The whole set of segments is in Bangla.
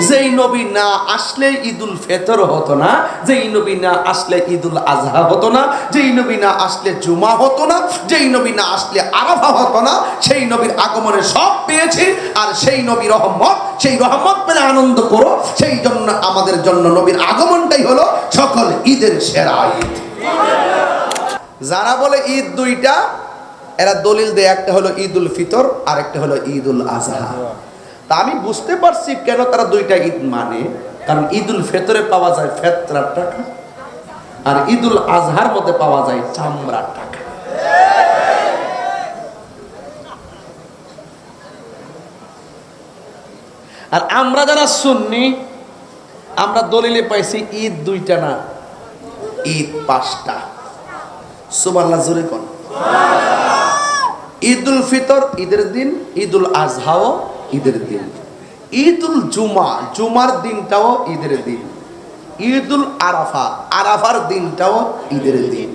যেই নবী না আসলে ঈদুল ফিতর হতো না, যেই নবী না আসলে ঈদুল আজহা হতো না, যেই নবী না আসলে জুমা হতো না, যেই নবী না আসলে আরাফা হতো না, সেই নবীর আগমনে সব পেয়েছি। আর সেই নবী রহমত, সেই রহমত পেলে আনন্দ করো। সেই জন্য আমাদের জন্য নবীর আগমনটাই হলো সকল ঈদের সেরা ঈদ। যারা বলে ঈদ দুইটা, এরা দলিল দেয় একটা হলো ঈদুল ফিতর আর একটা হলো ঈদুল আজহা। তা আমি বুঝতে পারছি কেন তারা দুইটা ঈদ মানে। কারণ ঈদুল ফিতরে পাওয়া যায় ফেতরার টাকা, আর ঈদুল আজহার মধ্যে পাওয়া যায় চামড়ার টাকা। আর আমরা যারা সুন্নি, আমরা দলিলে পাইছি ঈদ দুইটা না, ঈদ পাঁচটা। সুবহানাল্লাহ, জোরে কোন। ঈদুল ফিতর ঈদের দিন, ঈদুল আজহাও ঈদের দিন, ঈদুল জুমা জুমার দিনটাও ঈদের দিন, ঈদুল আরাফা আরাফার দিনটাও ঈদের দিন।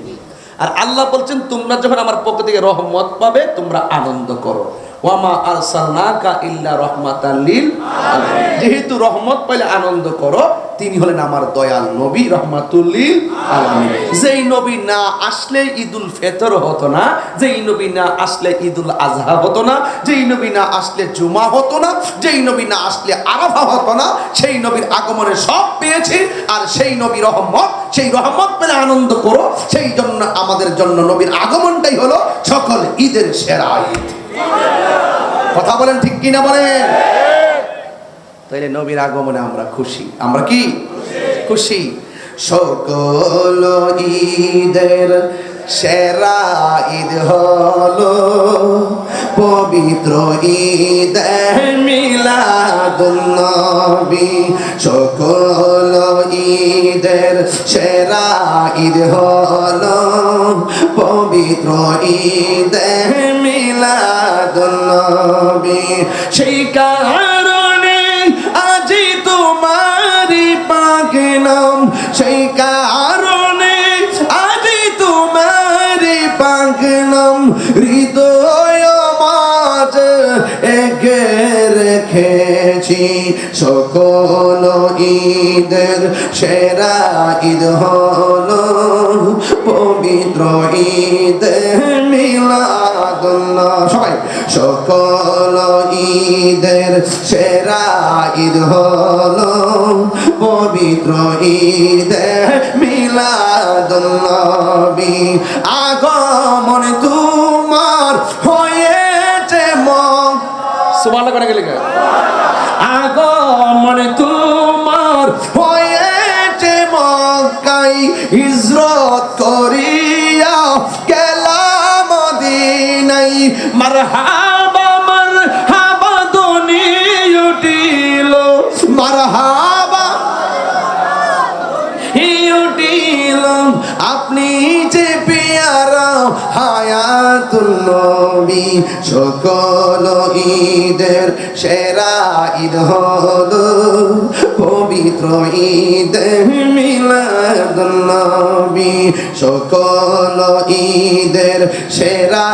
আর আল্লাহ বলছেন তোমরা যখন আমার পক্ষ থেকে রহমত পাবে তোমরা আনন্দ করো। ওয়ামা আরসালনাকা ইল্লা রাহমাতাল লিল আলামিন। যেহেতু রহমত পাইলে আনন্দ করো, তিনি হলেন আমার দয়াল নবী রহমাতুল লিল আলামিন। যেই নবী না আসলে ঈদুল ফিতর হতো না, যেই নবী না আসলে ঈদুল আজহা হতো না, যেই নবী না আসলে জুমা হতো না, যেই নবী না আসলে আরাফা হতো না, সেই নবীর আগমনে সব পেয়েছি। আর সেই নবী রহমত, সেই রহমত পেলে আনন্দ করো। সেই জন্য আমাদের জন্য নবীর আগমনটাই হলো সকল ঈদের সেরা ঈদ। কথা বলেন ঠিক কিনা বলেন? তাইলে নবীর আগমনে আমরা খুশি। আমরা কি খুশি? সকল ঈদের সেরা ঈদ হলো পবিত্র ঈদ মিলাদুন নবী। সকল ঈদের সেরা ঈদ হলো পবিত্র ঈদ মিলাদুন নবী। সেই কারণে আজি তোমারি পাক নাম, সেই কারণে আজি তোমারি পাক নাম হৃদয় মাঝে এঁকে রেখেছি। সকল ঈদের সেরা ঈদ হলো পবিত্র ঈদ মিলাদুন নবী। সবাই সকল ঈদের সেরা ঈদ হলো পবিত্র ঈদ মিলাদুন নবী। আগমন তোমার হয়েছে সুবহানাল্লাহ করে গেলে। আগমন তোমার হয়েছে মক্কায়, হিজরত করিয়া গেলাম মদিনায়। মারহাবা মারহাবা ধ্বনি উঠিল, মারহাবা উঠিল। আপনি যে পেয়ারা হায়াতুন নবী। সকল ঈদের সেরা ঈদ হলো পবিত্র ঈদ মিলাদুন নবী। সকল ঈদের সেরা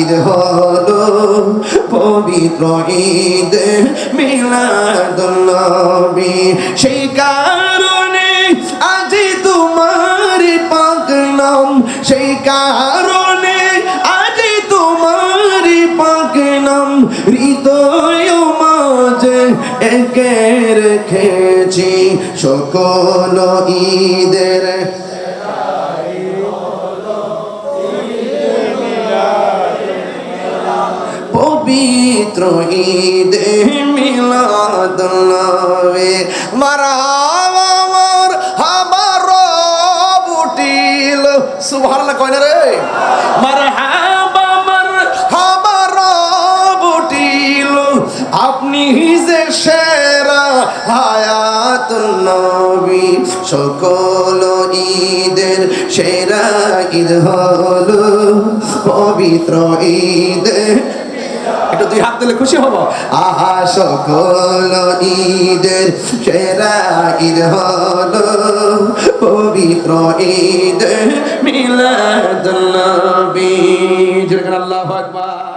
ঈদ হলো পবিত্র ঈদ মিলাদুন নবী। সেই কারণে আজি তোমারি পাক নাম, সেই কারণে আজি তোমারি পাক নাম হৃদয় মাঝে এঁকে রেখেছি। সকল ঈদের পবিত্র ঈদ মিলাদুন নবী। মারহাবা মারহাবা রব উঠিল। সুবহানাল্লাহ কয় না রে? মারহাবা মারহাবা রব উঠিল। আপনি যে সেরা হায়াতুন নবী। সকল ঈদের সেরা ঈদ হলো পবিত্র ঈদ। একটু দুই হাত দিলে খুশি হব। আহা সকল ঈদের সেরা ঈদ হলো পবিত্র ঈদ মিলাদুন নবী। আল্লাহু আকবার।